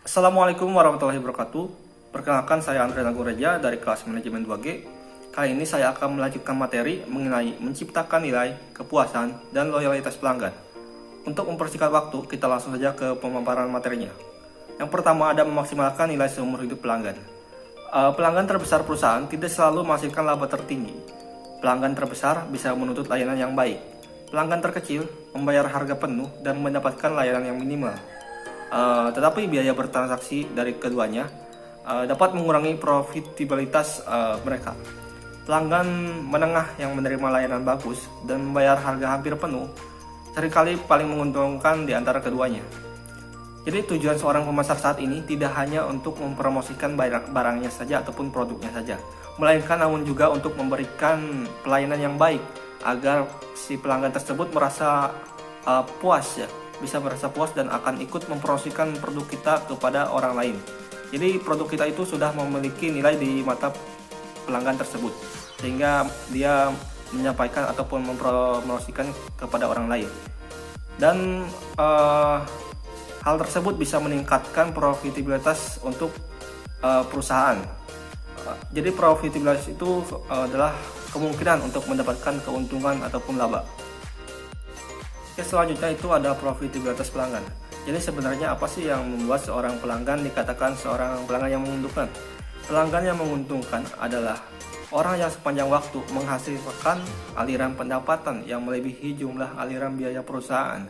Assalamualaikum warahmatullahi wabarakatuh. Perkenalkan, saya Andre Nagoreja dari kelas manajemen 2G. Kali ini saya akan melanjutkan materi mengenai menciptakan nilai, kepuasan, dan loyalitas pelanggan. Untuk mempersingkat waktu, kita langsung saja ke pemaparan materinya. Yang pertama ada memaksimalkan nilai seumur hidup pelanggan. Pelanggan terbesar perusahaan tidak selalu menghasilkan laba tertinggi. Pelanggan terbesar bisa menuntut layanan yang baik. Pelanggan terkecil membayar harga penuh dan mendapatkan layanan yang minimal. Tetapi biaya bertransaksi dari keduanya dapat mengurangi profitabilitas mereka. Pelanggan menengah yang menerima layanan bagus dan membayar harga hampir penuh seringkali paling menguntungkan di antara keduanya. Jadi tujuan seorang pemasar saat ini tidak hanya untuk mempromosikan barangnya saja ataupun produknya saja, melainkan namun juga untuk memberikan pelayanan yang baik agar si pelanggan tersebut merasa puas ya. Bisa merasa puas dan akan ikut mempromosikan produk kita kepada orang lain. Jadi produk kita itu sudah memiliki nilai di mata pelanggan tersebut, sehingga dia menyampaikan ataupun mempromosikan kepada orang lain. Dan hal tersebut bisa meningkatkan profitabilitas untuk perusahaan. Jadi profitabilitas itu adalah kemungkinan untuk mendapatkan keuntungan ataupun laba. Selanjutnya itu ada profitabilitas pelanggan. Jadi sebenarnya apa sih yang membuat seorang pelanggan dikatakan seorang pelanggan yang menguntungkan? Pelanggan yang menguntungkan adalah orang yang sepanjang waktu menghasilkan aliran pendapatan yang melebihi jumlah aliran biaya perusahaan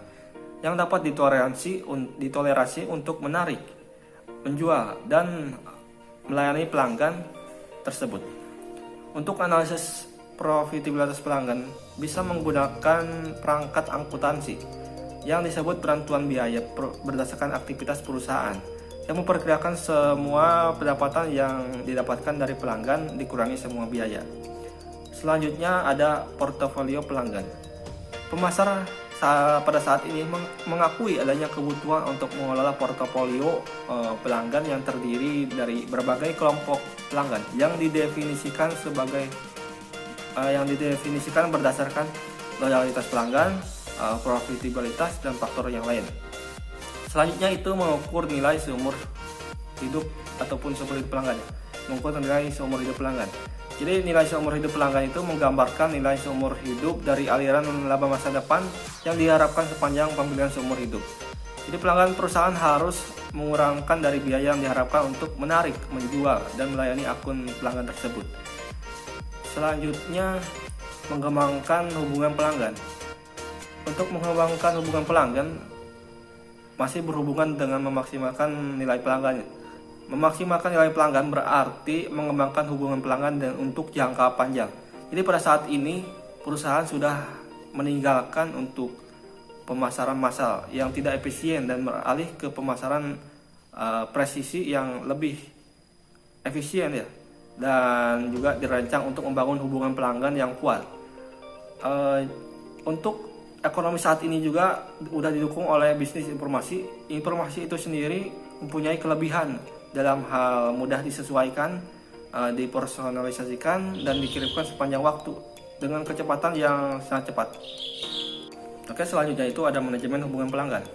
yang dapat ditoleransi untuk menarik, menjual, dan melayani pelanggan tersebut. Untuk analisis profitabilitas pelanggan bisa menggunakan perangkat akuntansi yang disebut penentuan biaya berdasarkan aktivitas perusahaan yang memperkirakan semua pendapatan yang didapatkan dari pelanggan dikurangi semua biaya. Selanjutnya ada portofolio pelanggan. Pemasar pada saat ini mengakui adanya kebutuhan untuk mengelola portofolio pelanggan yang terdiri dari berbagai kelompok pelanggan yang didefinisikan berdasarkan loyalitas pelanggan, profitabilitas, dan faktor yang lain. Selanjutnya itu mengukur nilai seumur hidup ataupun seumur hidup pelanggan. Mengukur nilai seumur hidup pelanggan. Jadi nilai seumur hidup pelanggan itu menggambarkan nilai seumur hidup dari aliran laba masa depan yang diharapkan sepanjang pembelian seumur hidup. Jadi pelanggan perusahaan harus mengurangkan dari biaya yang diharapkan untuk menarik, menjual, dan melayani akun pelanggan tersebut. Selanjutnya, mengembangkan hubungan pelanggan. Untuk mengembangkan hubungan pelanggan masih berhubungan dengan memaksimalkan nilai pelanggan. Memaksimalkan nilai pelanggan berarti mengembangkan hubungan pelanggan dan untuk jangka panjang. Jadi pada saat ini perusahaan sudah meninggalkan untuk pemasaran massal yang tidak efisien dan beralih ke pemasaran presisi yang lebih efisien ya. Dan juga dirancang untuk membangun hubungan pelanggan yang kuat. Untuk ekonomi saat ini juga sudah didukung oleh bisnis informasi. Informasi itu sendiri mempunyai kelebihan dalam hal mudah disesuaikan, dipersonalisasikan, dan dikirimkan sepanjang waktu dengan kecepatan yang sangat cepat. Oke, selanjutnya itu ada manajemen hubungan pelanggan.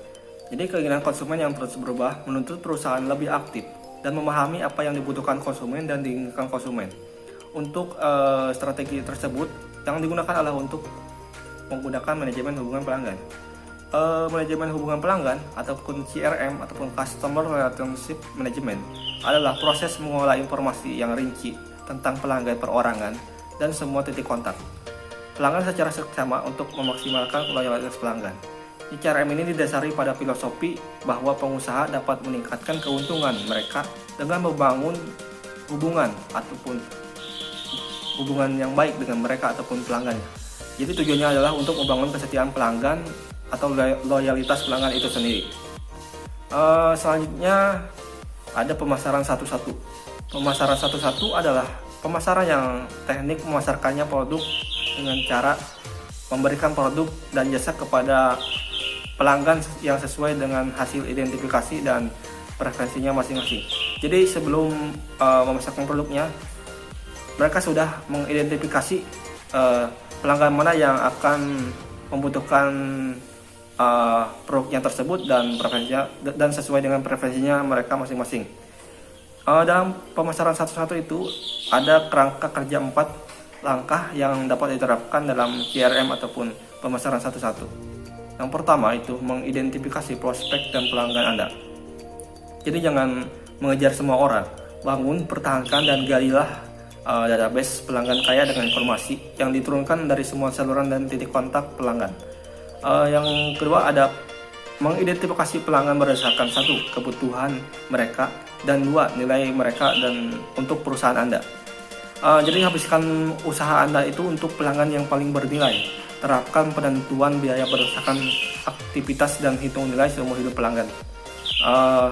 Jadi keinginan konsumen yang terus berubah menuntut perusahaan lebih aktif dan memahami apa yang dibutuhkan konsumen dan diinginkan konsumen. Untuk strategi tersebut yang digunakan adalah untuk menggunakan manajemen hubungan pelanggan. Manajemen hubungan pelanggan ataupun CRM ataupun Customer Relationship Management adalah proses mengolah informasi yang rinci tentang pelanggan perorangan dan semua titik kontak pelanggan secara seksama untuk memaksimalkan loyalitas pelanggan. CRM ini didasari pada filosofi bahwa pengusaha dapat meningkatkan keuntungan mereka dengan membangun hubungan ataupun hubungan yang baik dengan mereka ataupun pelanggan. Jadi tujuannya adalah untuk membangun kesetiaan pelanggan atau loyalitas pelanggan itu sendiri. Selanjutnya ada pemasaran satu-satu. Pemasaran satu-satu adalah pemasaran yang teknik memasarkannya produk dengan cara memberikan produk dan jasa kepada pelanggan yang sesuai dengan hasil identifikasi dan preferensinya masing-masing. Jadi sebelum memasarkan produknya, mereka sudah mengidentifikasi pelanggan mana yang akan membutuhkan produknya tersebut dan preferensinya dan sesuai dengan preferensinya mereka masing-masing. Dalam pemasaran satu-satu itu ada kerangka kerja 4 langkah yang dapat diterapkan dalam CRM ataupun pemasaran satu-satu. Yang pertama itu mengidentifikasi prospek dan pelanggan Anda. Jadi jangan mengejar semua orang, bangun, pertahankan dan galilah database pelanggan kaya dengan informasi yang diturunkan dari semua saluran dan titik kontak pelanggan. Yang kedua ada mengidentifikasi pelanggan berdasarkan 1. Kebutuhan mereka, dan 2. Nilai mereka dan untuk perusahaan Anda. Jadi habiskan usaha Anda itu untuk pelanggan yang paling bernilai. Terapkan penentuan biaya berdasarkan aktivitas dan hitung nilai seumur hidup pelanggan.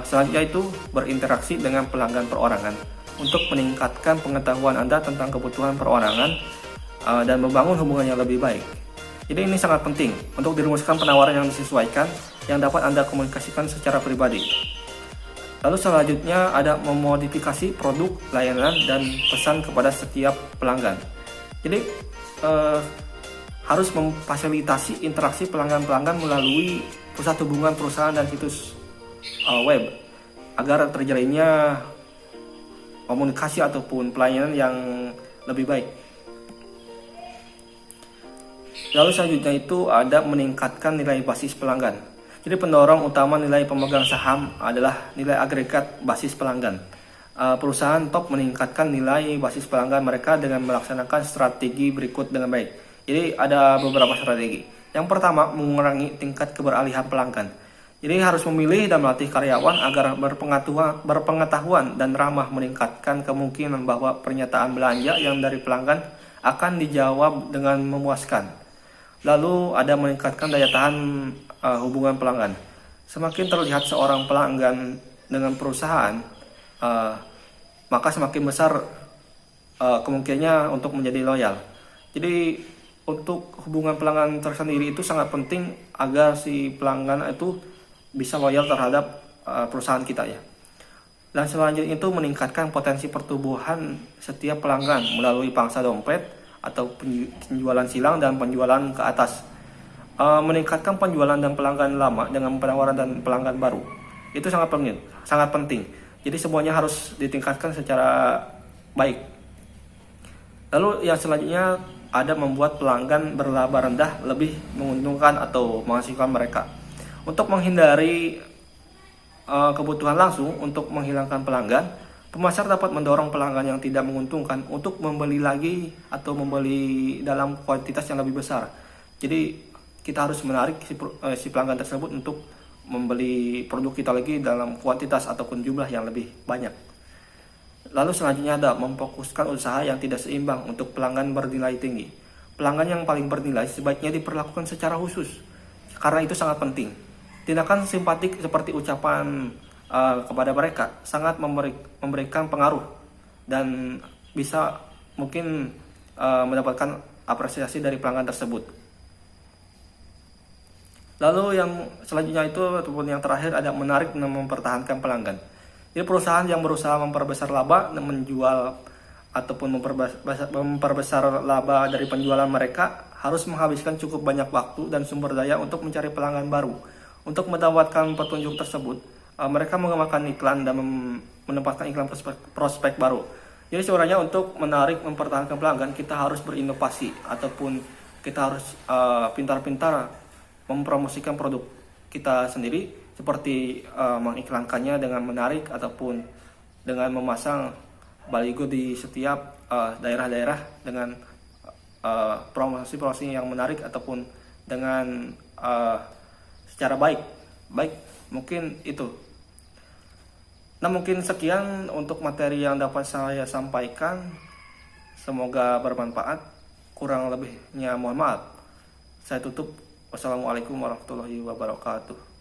Selanjutnya itu berinteraksi dengan pelanggan perorangan untuk meningkatkan pengetahuan Anda tentang kebutuhan perorangan dan membangun hubungan yang lebih baik. Jadi ini sangat penting untuk dirumuskan penawaran yang disesuaikan yang dapat Anda komunikasikan secara pribadi. Lalu selanjutnya ada memodifikasi produk, layanan, dan pesan kepada setiap pelanggan. Jadi harus memfasilitasi interaksi pelanggan-pelanggan melalui pusat hubungan perusahaan dan situs web agar terjalinnya komunikasi ataupun pelayanan yang lebih baik. Lalu selanjutnya itu ada meningkatkan nilai basis pelanggan. Jadi pendorong utama nilai pemegang saham adalah nilai agregat basis pelanggan. Perusahaan top meningkatkan nilai basis pelanggan mereka dengan melaksanakan strategi berikut dengan baik. Jadi ada beberapa strategi. Yang pertama, mengurangi tingkat keberalihan pelanggan. Jadi harus memilih dan melatih karyawan agar berpengetahuan dan ramah, meningkatkan kemungkinan bahwa pernyataan belanja yang dari pelanggan akan dijawab dengan memuaskan. Lalu ada meningkatkan daya tahan hubungan pelanggan. Semakin terlihat seorang pelanggan dengan perusahaan, maka semakin besar kemungkinannya untuk menjadi loyal. Jadi untuk hubungan pelanggan tersendiri itu sangat penting agar si pelanggan itu bisa loyal terhadap perusahaan kita ya. Dan selanjutnya itu meningkatkan potensi pertumbuhan setiap pelanggan melalui pangsa dompet atau penjualan silang dan penjualan ke atas. Meningkatkan penjualan dan pelanggan lama dengan penawaran dan pelanggan baru itu sangat penting. Jadi semuanya harus ditingkatkan secara baik. Lalu yang selanjutnya ada membuat pelanggan berlaba rendah lebih menguntungkan atau menghasilkan mereka. Untuk menghindari kebutuhan langsung untuk menghilangkan pelanggan, pemasar dapat mendorong pelanggan yang tidak menguntungkan untuk membeli lagi atau membeli dalam kuantitas yang lebih besar. Jadi kita harus menarik si pelanggan tersebut untuk membeli produk kita lagi dalam kuantitas ataupun jumlah yang lebih banyak. Lalu selanjutnya ada memfokuskan usaha yang tidak seimbang untuk pelanggan bernilai tinggi. Pelanggan yang paling bernilai sebaiknya diperlakukan secara khusus, karena itu sangat penting. Tindakan simpatik seperti ucapan kepada mereka sangat memberikan pengaruh dan bisa mungkin mendapatkan apresiasi dari pelanggan tersebut. Lalu yang selanjutnya itu ataupun yang terakhir ada menarik dan mempertahankan pelanggan. Jadi perusahaan yang berusaha memperbesar laba dan menjual ataupun memperbesar laba dari penjualan mereka harus menghabiskan cukup banyak waktu dan sumber daya untuk mencari pelanggan baru. Untuk mendapatkan petunjuk tersebut, mereka mengembangkan iklan dan menempatkan iklan prospek baru. Jadi sebenarnya untuk menarik mempertahankan pelanggan kita harus berinovasi ataupun kita harus pintar-pintar mempromosikan produk kita sendiri seperti mengiklankannya dengan menarik ataupun dengan memasang baligo di setiap daerah-daerah dengan promosi-promosi yang menarik ataupun dengan secara baik mungkin itu. Nah mungkin sekian untuk materi yang dapat saya sampaikan, semoga bermanfaat, kurang lebihnya mohon maaf. Saya tutup. Wassalamualaikum warahmatullahi wabarakatuh.